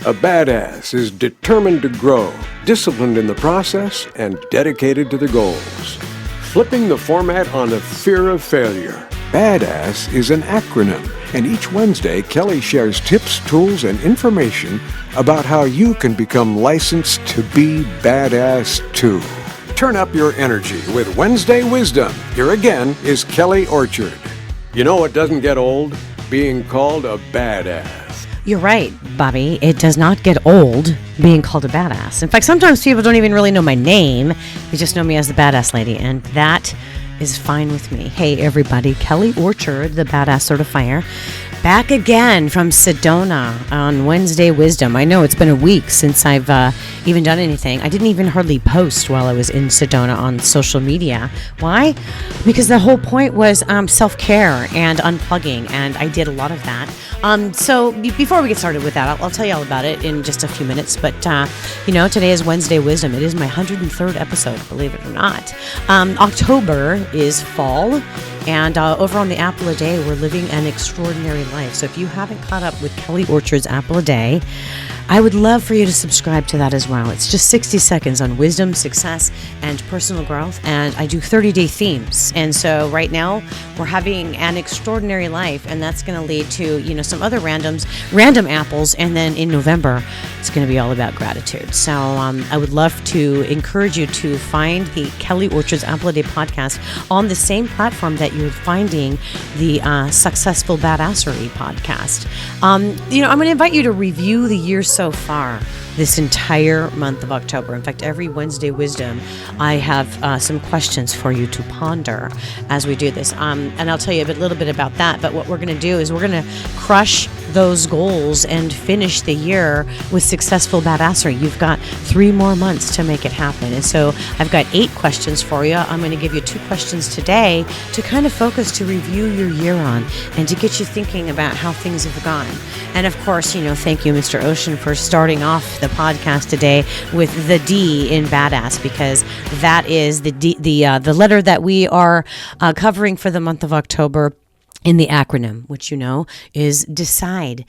A badass is determined to grow, disciplined in the process, and dedicated to the goals. Flipping the format on the fear of failure. B.A.D.A.S.S is an acronym, and each Wednesday, Kelly shares tips, tools, and information about how you can become licensed to be badass too. Turn up your energy with Wednesday Wisdom. Here again is Kelly Orchard. You know what doesn't get old? Being called a badass. You're right, Bobby. It does not get old being called a badass. In fact, sometimes people don't even really know my name. They just know me as the badass lady, and that is fine with me. Hey, everybody. Kelly Orchard, the badass certifier, back again from Sedona on Wednesday Wisdom. I know it's been a week since I've even done anything. I didn't even hardly post while I was in Sedona on social media. Why? Because the whole point was self-care and unplugging, and I did a lot of that. So before we get started with that, I'll tell you all about it in just a few minutes. But, today is Wednesday Wisdom. It is my 103rd episode, believe it or not. October is fall. And over on the Apple a Day, we're living an extraordinary life. So if you haven't caught up with Kelly Orchard's Apple a Day, I would love for you to subscribe to that as well. It's just 60 seconds on wisdom, success, and personal growth. And I do 30-day themes. And so right now, we're having an extraordinary life. And that's going to lead to, some other random apples. And then in November, it's going to be all about gratitude. So I would love to encourage you to find the Kelly Orchard's Apple a Day podcast on the same platform that you're finding the Successful Badassery podcast. I'm going to invite you to review the year so far, this entire month of October. In fact, every Wednesday Wisdom, I have some questions for you to ponder as we do this. And I'll tell you a little bit about that. But what we're going to do is we're going to crush those goals and finish the year with Successful Badassery. You've got 3 more months to make it happen. And so I've got 8 questions for you. I'm going to give you 2 questions today to kind of focus, to review your year on, and to get you thinking about how things have gone. And of course, thank you, Mr. Ocean, for starting off the podcast today with the D in badass, because that is the letter that we are covering for the month of October in the acronym, which is DECIDE,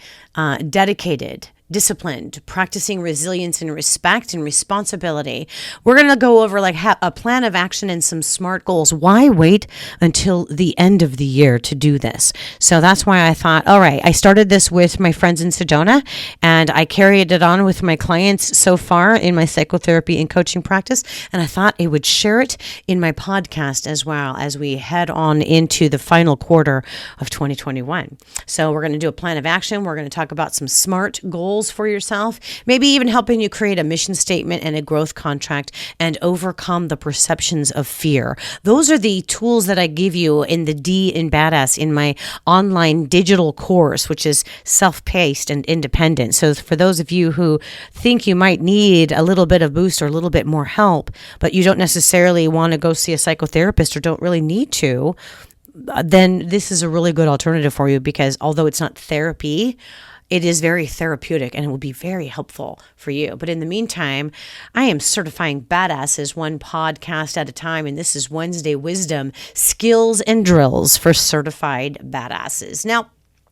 dedicated, disciplined, practicing resilience and respect and responsibility. We're going to go over a plan of action and some SMART goals. Why wait until the end of the year to do this? So that's why I thought, all right, I started this with my friends in Sedona, and I carried it on with my clients so far in my psychotherapy and coaching practice. And I thought I would share it in my podcast as well as we head on into the final quarter of 2021. So we're going to do a plan of action. We're going to talk about some SMART goals for yourself, maybe even helping you create a mission statement and a growth contract and overcome the perceptions of fear. Those are the tools that I give you in the D in Badass in my online digital course, which is self-paced and independent. So for those of you who think you might need a little bit of boost or a little bit more help, but you don't necessarily want to go see a psychotherapist or don't really need to, then this is a really good alternative for you, because although it's not therapy, it is very therapeutic and it will be very helpful for you. But in the meantime, I am certifying badasses one podcast at a time. And this is Wednesday Wisdom, Skills and Drills for Certified Badasses. Now,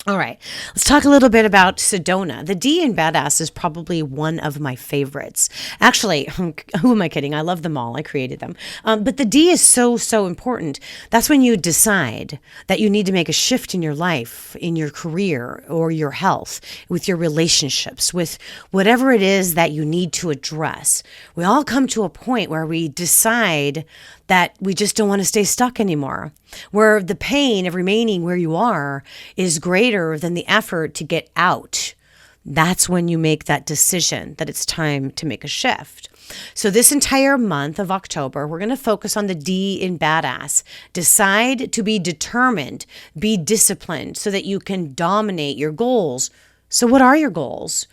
all right, let's talk a little bit about Sedona. The D in Badass is probably one of my favorites. Actually, who am I kidding? I love them all. I created them. But the D is so important. That's when you decide that you need to make a shift in your life, in your career, or your health, with your relationships, with whatever it is that you need to address. We all come to a point where we decide that we just don't want to stay stuck anymore, where the pain of remaining where you are is greater than the effort to get out. That's when you make that decision that it's time to make a shift. So this entire month of October, we're going to focus on the D in Badass. Decide to be determined, be disciplined so that you can dominate your goals. So what are your goals?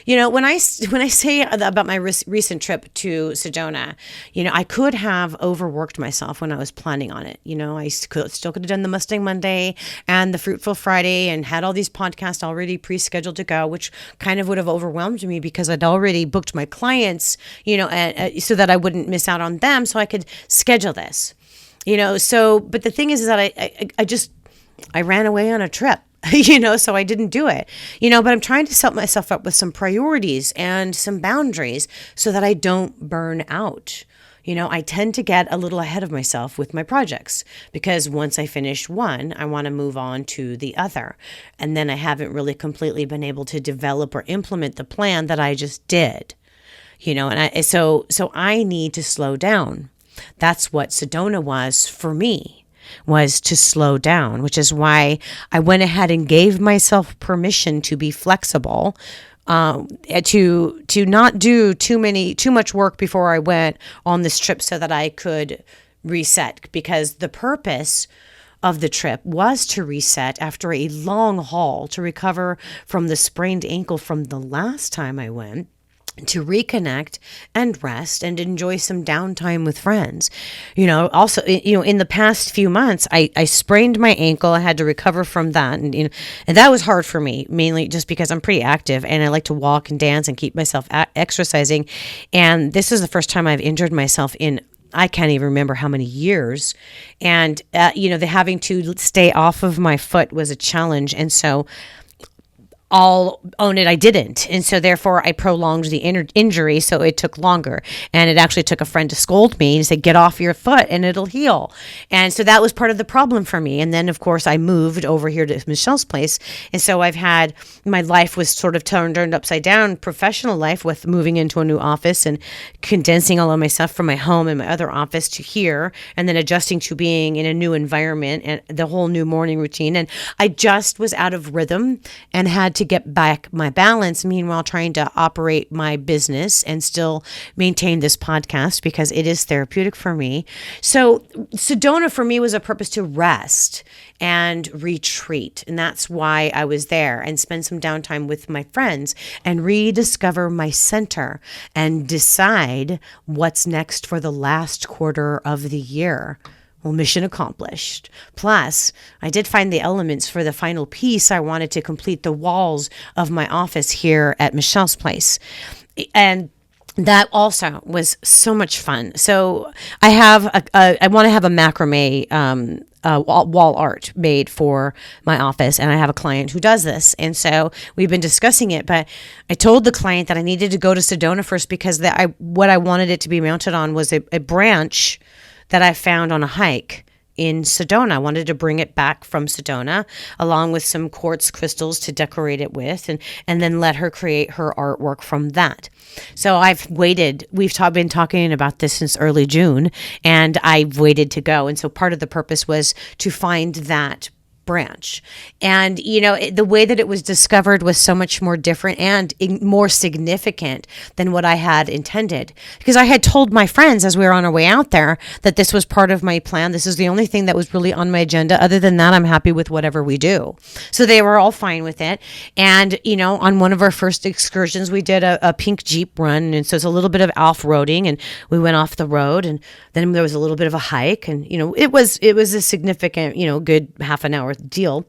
When I say about my recent trip to Sedona, I could have overworked myself when I was planning on it. I still could have done the Mustang Monday and the Fruitful Friday and had all these podcasts already pre-scheduled to go, which kind of would have overwhelmed me because I'd already booked my clients, so that I wouldn't miss out on them, so I could schedule this. But the thing is that I ran away on a trip. So I didn't do it, but I'm trying to set myself up with some priorities and some boundaries so that I don't burn out. I tend to get a little ahead of myself with my projects because once I finish one, I want to move on to the other. And then I haven't really completely been able to develop or implement the plan that I just did, so I need to slow down. That's what Sedona was for me, was to slow down, which is why I went ahead and gave myself permission to be flexible, to not do too much work before I went on this trip so that I could reset, because the purpose of the trip was to reset after a long haul, to recover from the sprained ankle from the last time I went, to reconnect and rest and enjoy some downtime with friends. Also, in the past few months, I sprained my ankle. I had to recover from that. And that was hard for me, mainly just because I'm pretty active and I like to walk and dance and keep myself exercising. And this is the first time I've injured myself in, I can't even remember how many years. And, the having to stay off of my foot was a challenge. And so I'll own it, I didn't. And so therefore I prolonged the injury, so it took longer. And it actually took a friend to scold me and say, get off your foot and it'll heal. And so that was part of the problem for me. And then, of course, I moved over here to Michelle's place. And so my life was sort of turned upside down, professional life, with moving into a new office and condensing all of my stuff from my home and my other office to here, and then adjusting to being in a new environment and the whole new morning routine. And I just was out of rhythm and had to get back my balance, meanwhile trying to operate my business and still maintain this podcast because it is therapeutic for me. So Sedona for me was a purpose to rest and retreat. And that's why I was there, and spend some downtime with my friends and rediscover my center and decide what's next for the last quarter of the year. Well, mission accomplished. Plus, I did find the elements for the final piece. I wanted to complete the walls of my office here at Michelle's place. And that also was so much fun. So I want to have a macrame wall art made for my office, and I have a client who does this, and so we've been discussing it. But I told the client that I needed to go to Sedona first because what I wanted it to be mounted on was a branch that I found on a hike in Sedona. I wanted to bring it back from Sedona along with some quartz crystals to decorate it with, and then let her create her artwork from that. So I've waited. We've been talking about this since early June, and I've waited to go. And so part of the purpose was to find that branch. And, the way that it was discovered was so much more different and more significant than what I had intended. Because I had told my friends as we were on our way out there that this was part of my plan. This is the only thing that was really on my agenda. Other than that, I'm happy with whatever we do. So they were all fine with it. And, on one of our first excursions, we did a pink Jeep run. And so it's a little bit of off-roading, and we went off the road, and then there was a little bit of a hike. And, it was a significant, good half an hour deal,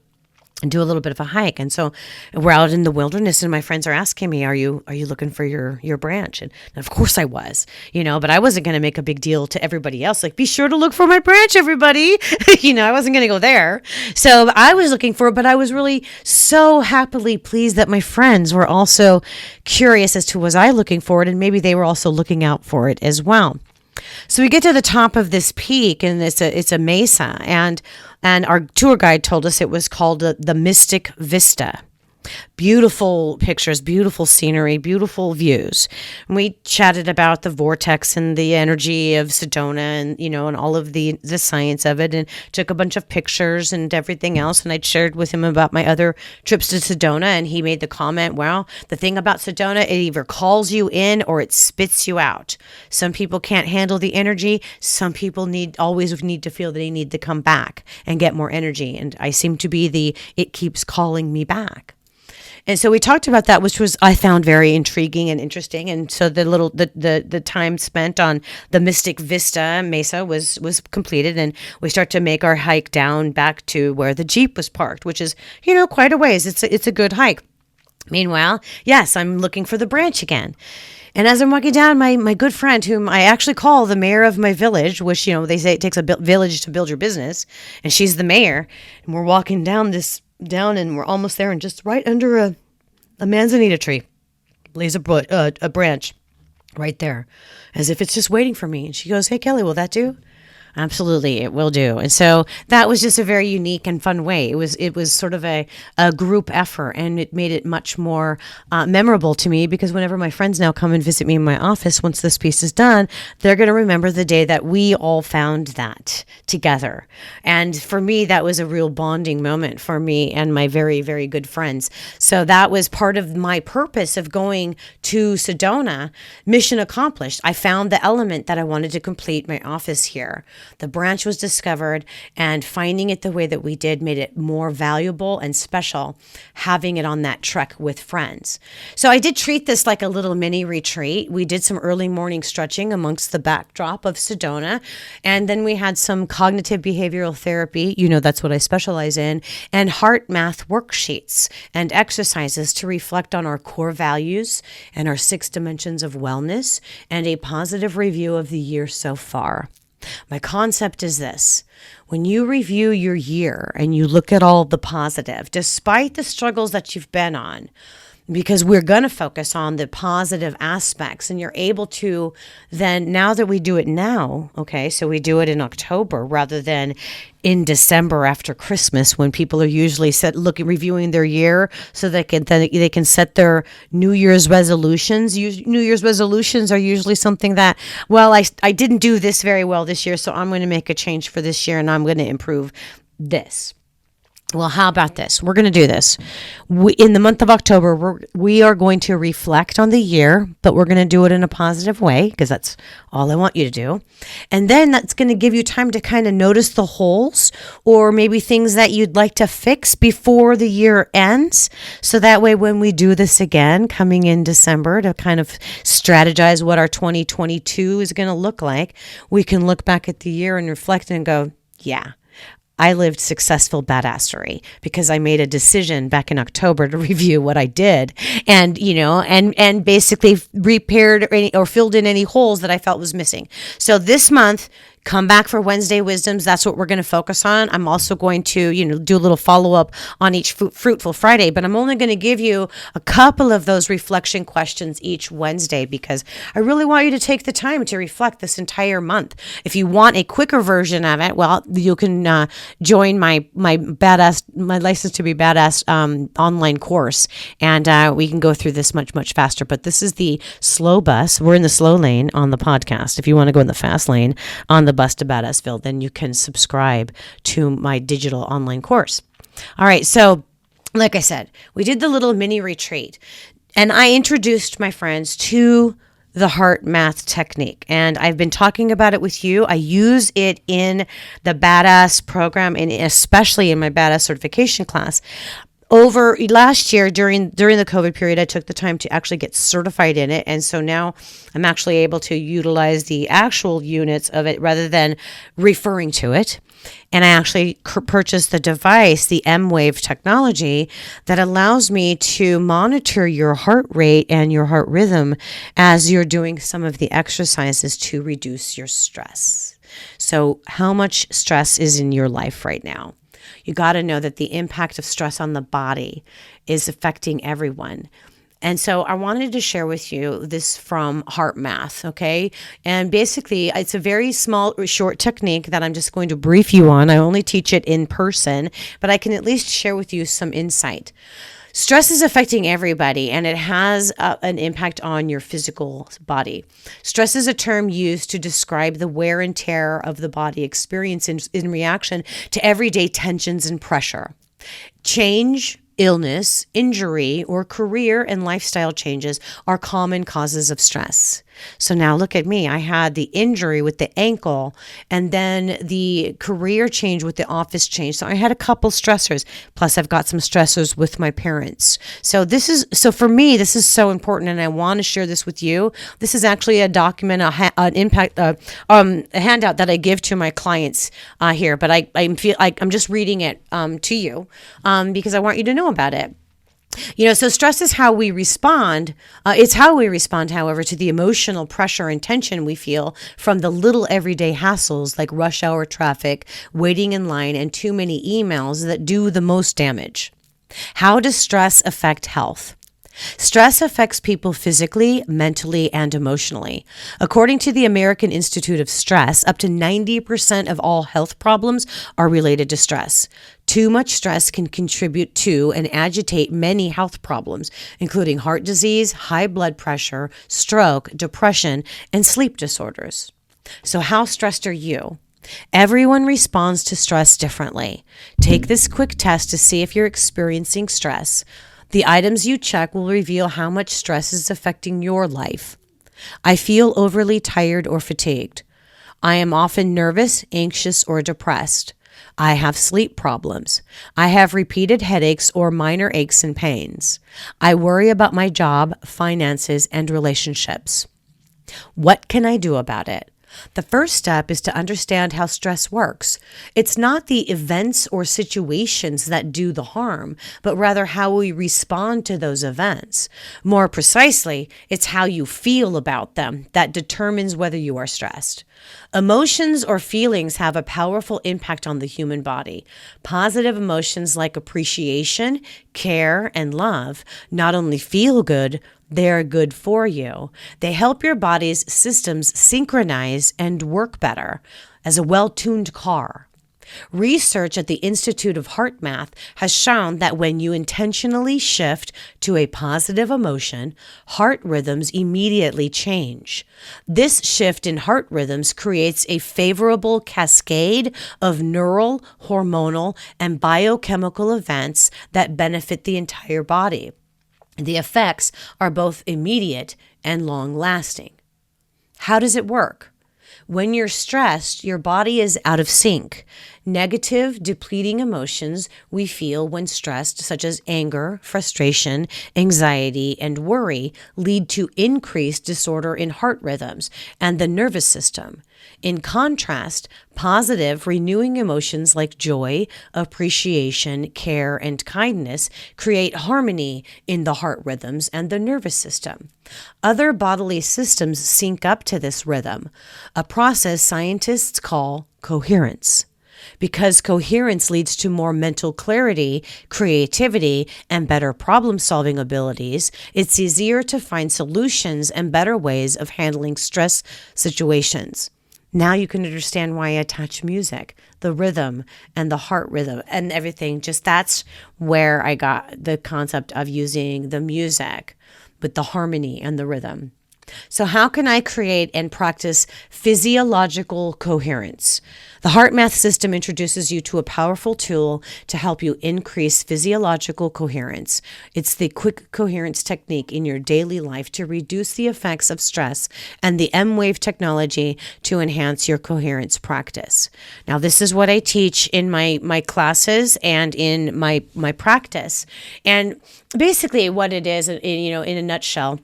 and do a little bit of a hike. And so we're out in the wilderness, and my friends are asking me, are you looking for your branch? And of course I was, but I wasn't going to make a big deal to everybody else. Like, be sure to look for my branch, everybody. I wasn't going to go there. So I was looking for it, but I was really so happily pleased that my friends were also curious as to was I looking for it, and maybe they were also looking out for it as well. So we get to the top of this peak, and it's a mesa, and our tour guide told us it was called the Mystic Vista. Beautiful pictures, beautiful scenery, beautiful views. And we chatted about the vortex and the energy of Sedona, and and all of the science of it, and took a bunch of pictures and everything else. And I shared with him about my other trips to Sedona, and he made the comment, well, the thing about Sedona, it either calls you in or it spits you out. Some people can't handle the energy. Some people always need to feel that they need to come back and get more energy. And I seem to be it keeps calling me back. And so we talked about that, which was I found very intriguing and interesting. And so the time spent on the Mystic Vista Mesa was completed, and we start to make our hike down back to where the Jeep was parked, which is quite a ways. It's a good hike. Meanwhile, yes, I'm looking for the branch again. And as I'm walking down, my good friend, whom I actually call the mayor of my village, which they say it takes a village to build your business, and she's the mayor. And we're walking down this down and we're almost there, and just right under a manzanita tree lays a branch right there, as if it's just waiting for me. And she goes, "Hey, Kelly, will that do?" Absolutely, it will do. And so that was just a very unique and fun way. It was sort of a group effort, and it made it much more memorable to me, because whenever my friends now come and visit me in my office, once this piece is done, they're going to remember the day that we all found that together. And for me, that was a real bonding moment for me and my very, very good friends. So that was part of my purpose of going to Sedona. Mission accomplished. I found the element that I wanted to complete my office here. The branch was discovered, and finding it the way that we did made it more valuable and special, having it on that trek with friends. So I did treat this like a little mini retreat. We did some early morning stretching amongst the backdrop of Sedona, and then we had some cognitive behavioral therapy, that's what I specialize in, and heart math worksheets and exercises to reflect on our core values and our 6 dimensions of wellness, and a positive review of the year so far. My concept is this: when you review your year and you look at all the positive, despite the struggles that you've been on, because we're going to focus on the positive aspects, and you're able to then, now that we do it now, okay, so we do it in October rather than in December after Christmas, when people are usually reviewing their year so they can set their New Year's resolutions. New Year's resolutions are usually something that, well, I didn't do this very well this year, so I'm going to make a change for this year and I'm going to improve this. Well, how about this? We're going to do this. In the month of October, we are going to reflect on the year, but we're going to do it in a positive way, because that's all I want you to do. And then that's going to give you time to kind of notice the holes, or maybe things that you'd like to fix before the year ends. So that way, when we do this again, coming in December, to kind of strategize what our 2022 is going to look like, we can look back at the year and reflect and go, yeah, I lived successful badassery because I made a decision back in October to review what I did, and and basically repaired or filled in any holes that I felt was missing. So this month, come back for Wednesday Wisdoms. That's what we're going to focus on. I'm also going to, do a little follow-up on each Fruitful Friday, but I'm only going to give you a couple of those reflection questions each Wednesday, because I really want you to take the time to reflect this entire month. If you want a quicker version of it, well, you can join my License to be Badass online course, and we can go through this much, much faster. But this is the slow bus. We're in the slow lane on the podcast. If you want to go in the fast lane on the bus to Badassville, then you can subscribe to my digital online course. All right. So like I said, we did the little mini retreat, and I introduced my friends to the heart math technique. And I've been talking about it with you. I use it in the Badass program, and especially in my Badass certification class. Over last year, during the COVID period, I took the time to actually get certified in it. And so now I'm actually able to utilize the actual units of it rather than referring to it. And I actually purchased the device, the M-Wave technology, that allows me to monitor your heart rate and your heart rhythm as you're doing some of the exercises to reduce your stress. So how much stress is in your life right now? You got to know that the impact of stress on the body is affecting everyone. And so I wanted to share with you this from Heart Math, okay? And basically, it's a very small, short technique that I'm just going to brief you on. I only teach it in person, but I can at least share with you some insight. Stress is affecting everybody, and it has an impact on your physical body. Stress is a term used to describe the wear and tear of the body experience in reaction to everyday tensions and pressure. Change, illness, injury, or career and lifestyle changes are common causes of stress. So now look at me. I had the injury with the ankle, and then the career change with the office change. So I had a couple stressors. Plus I've got some stressors with my parents. So for me, this is so important, and I want to share this with you. This is actually a document, an impact, a handout that I give to my clients here, but I'm just reading it to you because I want you to know about it. So stress is how we respond. It's how we respond, however, to the emotional pressure and tension we feel from the little everyday hassles like rush hour traffic, waiting in line, and too many emails that do the most damage. How does stress affect health? Stress affects people physically, mentally, and emotionally. According to the American Institute of Stress, up to 90% of all health problems are related to stress. Too much stress can contribute to and agitate many health problems, including heart disease, high blood pressure, stroke, depression, and sleep disorders. So how stressed are you? Everyone responds to stress differently. Take this quick test to see if you're experiencing stress. The items you check will reveal how much stress is affecting your life. I feel overly tired or fatigued. I am often nervous, anxious, or depressed. I have sleep problems. I have repeated headaches or minor aches and pains. I worry about my job, finances, and relationships. What can I do about it? The first step is to understand how stress works. It's not the events or situations that do the harm, but rather how we respond to those events. More precisely, it's how you feel about them that determines whether you are stressed. Emotions or feelings have a powerful impact on the human body. Positive emotions like appreciation, care, and love not only feel good, they're good for you. They help your body's systems synchronize and work better as a well-tuned car. Research at the Institute of Heart Math has shown that when you intentionally shift to a positive emotion, heart rhythms immediately change. This shift in heart rhythms creates a favorable cascade of neural, hormonal, and biochemical events that benefit the entire body. The effects are both immediate and long-lasting. How does it work? When you're stressed, your body is out of sync. Negative, depleting emotions we feel when stressed, such as anger, frustration, anxiety, and worry, lead to increased disorder in heart rhythms and the nervous system. In contrast, positive, renewing emotions like joy, appreciation, care, and kindness create harmony in the heart rhythms and the nervous system. Other bodily systems sync up to this rhythm, a process scientists call coherence. Because coherence leads to more mental clarity, creativity, and better problem-solving abilities, it's easier to find solutions and better ways of handling stress situations. Now you can understand why I attach music, the rhythm and the heart rhythm and everything. Just that's where I got the concept of using the music with the harmony and the rhythm. So how can I create and practice physiological coherence? The Heart Math system introduces you to a powerful tool to help you increase physiological coherence. It's the quick coherence technique in your daily life to reduce the effects of stress, and the M-Wave technology to enhance your coherence practice. Now, this is what I teach in my classes and in my practice. And basically what it is, in a nutshell,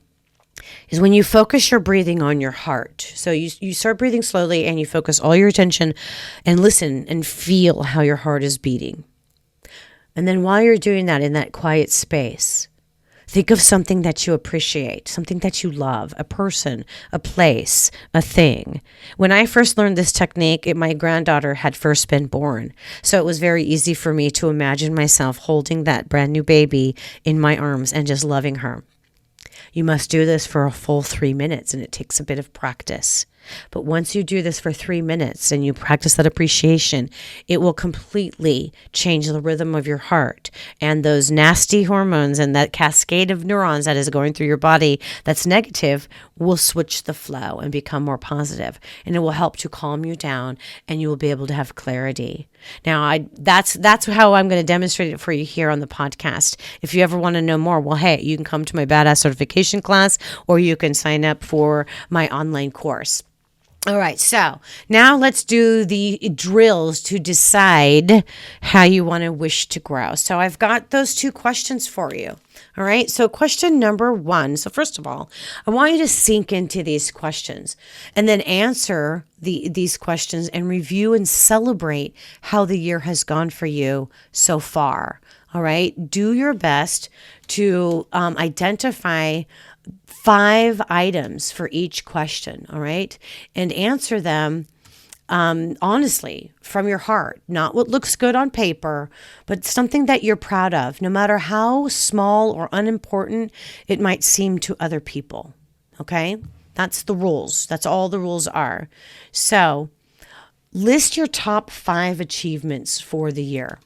is when you focus your breathing on your heart. So you start breathing slowly and you focus all your attention and listen and feel how your heart is beating. And then while you're doing that in that quiet space, think of something that you appreciate, something that you love, a person, a place, a thing. When I first learned this technique, my granddaughter had first been born. So it was very easy for me to imagine myself holding that brand new baby in my arms and just loving her. You must do this for a full 3 minutes, and it takes a bit of practice. But once you do this for 3 minutes and you practice that appreciation, it will completely change the rhythm of your heart. And those nasty hormones and that cascade of neurons that is going through your body that's negative will switch the flow and become more positive. And it will help to calm you down, and you will be able to have clarity. Now, that's how I'm going to demonstrate it for you here on the podcast. If you ever want to know more, well, hey, you can come to my B.A.D.A.S.S certification class, or you can sign up for my online course. All right, so now let's do the drills to decide how you want to wish to grow. So I've got those 2 questions for you. All right, so question number 1. So first of all, I want you to sink into these questions and then answer these questions and review and celebrate how the year has gone for you so far. All right. Do your best to identify 5 items for each question. All right. And answer them honestly from your heart, not what looks good on paper, but something that you're proud of, no matter how small or unimportant it might seem to other people. Okay. That's the rules. That's all the rules are. So list your top 5 achievements for the year.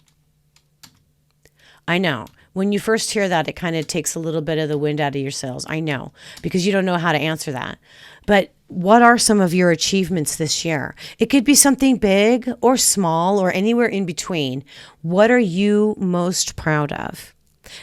I know. When you first hear that, it kind of takes a little bit of the wind out of your sails. I know, because you don't know how to answer that. But what are some of your achievements this year? It could be something big or small or anywhere in between. What are you most proud of?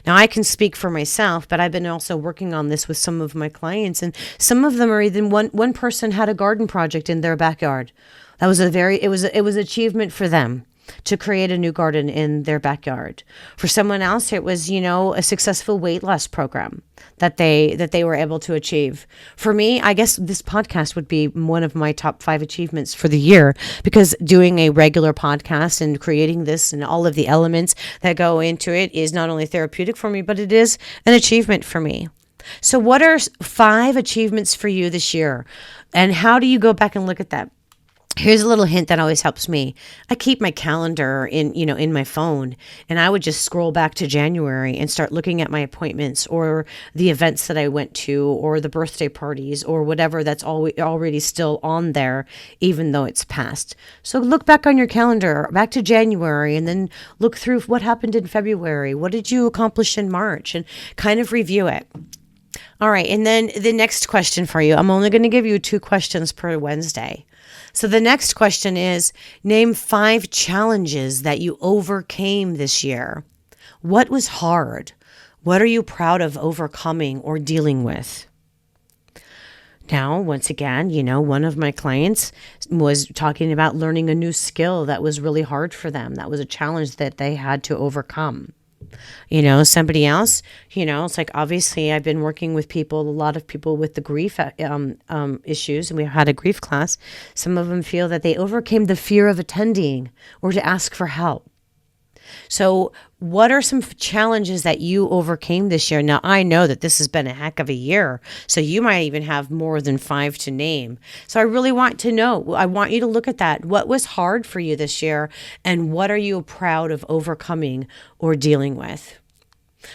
Now, I can speak for myself, but I've been also working on this with some of my clients, and some of them are even one person had a garden project in their backyard. That was it was achievement for them to create a new garden in their backyard. For someone else, it was, a successful weight loss program that they were able to achieve. For me, I guess this podcast would be one of my top 5 achievements for the year, because doing a regular podcast and creating this and all of the elements that go into it is not only therapeutic for me, but it is an achievement for me. So what are 5 achievements for you this year? And how do you go back and look at that? Here's a little hint that always helps me. I keep my calendar in my phone, and I would just scroll back to January and start looking at my appointments or the events that I went to or the birthday parties or whatever that's already still on there, even though it's past. So look back on your calendar, back to January, and then look through what happened in February. What did you accomplish in March? And kind of review it. All right. And then the next question for you, I'm only going to give you 2 questions per Wednesday. So the next question is, name 5 challenges that you overcame this year. What was hard? What are you proud of overcoming or dealing with? Now, once again, one of my clients was talking about learning a new skill that was really hard for them. That was a challenge that they had to overcome. Somebody else, it's like, obviously I've been working with a lot of people with the grief issues, and we had a grief class. Some of them feel that they overcame the fear of attending or to ask for help. So what are some challenges that you overcame this year? Now, I know that this has been a heck of a year, so you might even have more than 5 to name. So I really want to know. I want you to look at that. What was hard for you this year, and what are you proud of overcoming or dealing with?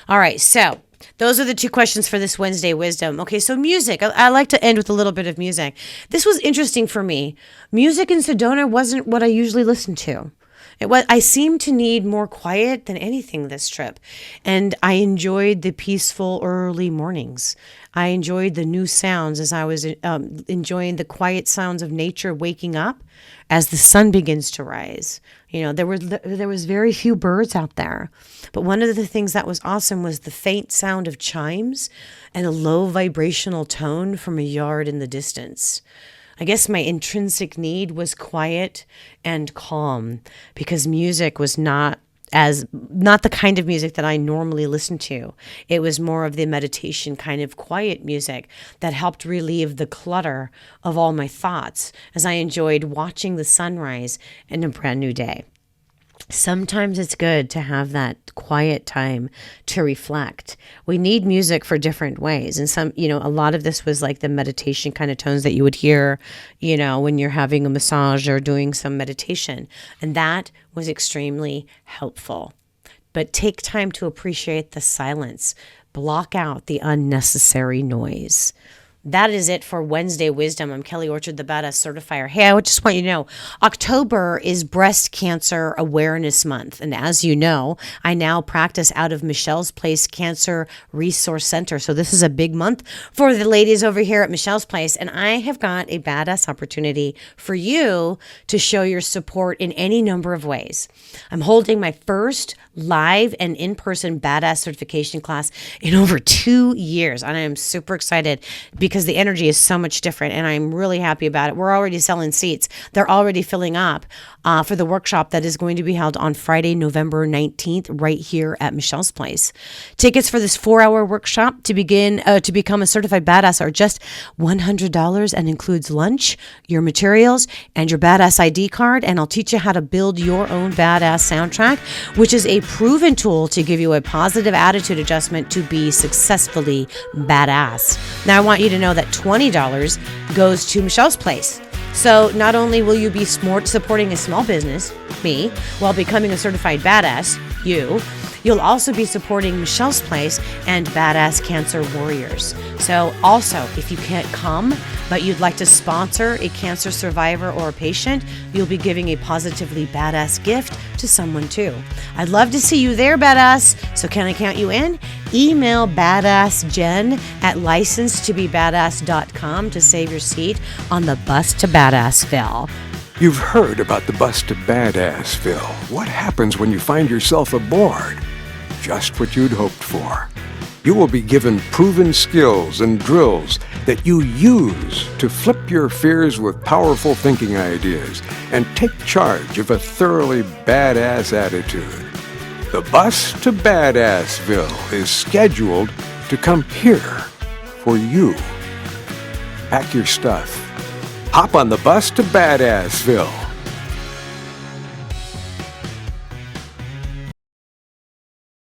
All right, so those are the 2 questions for this Wednesday Wisdom. Okay, so music. I like to end with a little bit of music. This was interesting for me. Music in Sedona wasn't what I usually listen to. I seemed to need more quiet than anything this trip. And I enjoyed the peaceful early mornings. I enjoyed the new sounds as I was enjoying the quiet sounds of nature waking up as the sun begins to rise. There was very few birds out there. But one of the things that was awesome was the faint sound of chimes and a low vibrational tone from a yard in the distance. I guess my intrinsic need was quiet and calm, because music was not the kind of music that I normally listen to. It was more of the meditation kind of quiet music that helped relieve the clutter of all my thoughts as I enjoyed watching the sunrise in a brand new day. Sometimes it's good to have that quiet time to reflect. We need music for different ways. And a lot of this was like the meditation kind of tones that you would hear, when you're having a massage or doing some meditation. And that was extremely helpful. But take time to appreciate the silence. Block out the unnecessary noise. That is it for Wednesday Wisdom. I'm Kelly Orchard, the B.A.D.A.S.S certifier. Hey, I just want you to know, October is Breast Cancer Awareness Month. And as you know, I now practice out of Michelle's Place Cancer Resource Center. So this is a big month for the ladies over here at Michelle's Place. And I have got a B.A.D.A.S.S opportunity for you to show your support in any number of ways. I'm holding my first live and in-person B.A.D.A.S.S certification class in over 2 years. And I am super excited because the energy is so much different, and I'm really happy about it. We're already selling seats. They're already filling up for the workshop that is going to be held on Friday, November 19th, right here at Michelle's Place. Tickets for this 4-hour workshop to become a certified B.A.D.A.S.S are just $100 and includes lunch, your materials, and your B.A.D.A.S S ID card. And I'll teach you how to build your own B.A.D.A.S S soundtrack, which is a proven tool to give you a positive attitude adjustment to be successfully badass. Now, I want you to know that $20 goes to Michelle's place. So not only will you be supporting a small business, me, while becoming a certified badass, you'll also be supporting Michelle's Place and Badass Cancer Warriors. So also, if you can't come, but you'd like to sponsor a cancer survivor or a patient, you'll be giving a positively badass gift to someone too. I'd love to see you there, badass. So can I count you in? Email badassjen@licensed-to-be-badass.com to save your seat on the Bus to Badassville. You've heard about the Bus to Badassville. What happens when you find yourself aboard? Just what you'd hoped for. You will be given proven skills and drills that you use to flip your fears with powerful thinking ideas and take charge of a thoroughly badass attitude. The Bus to Badassville is scheduled to come here for you. Pack your stuff. Hop on the Bus to Badassville.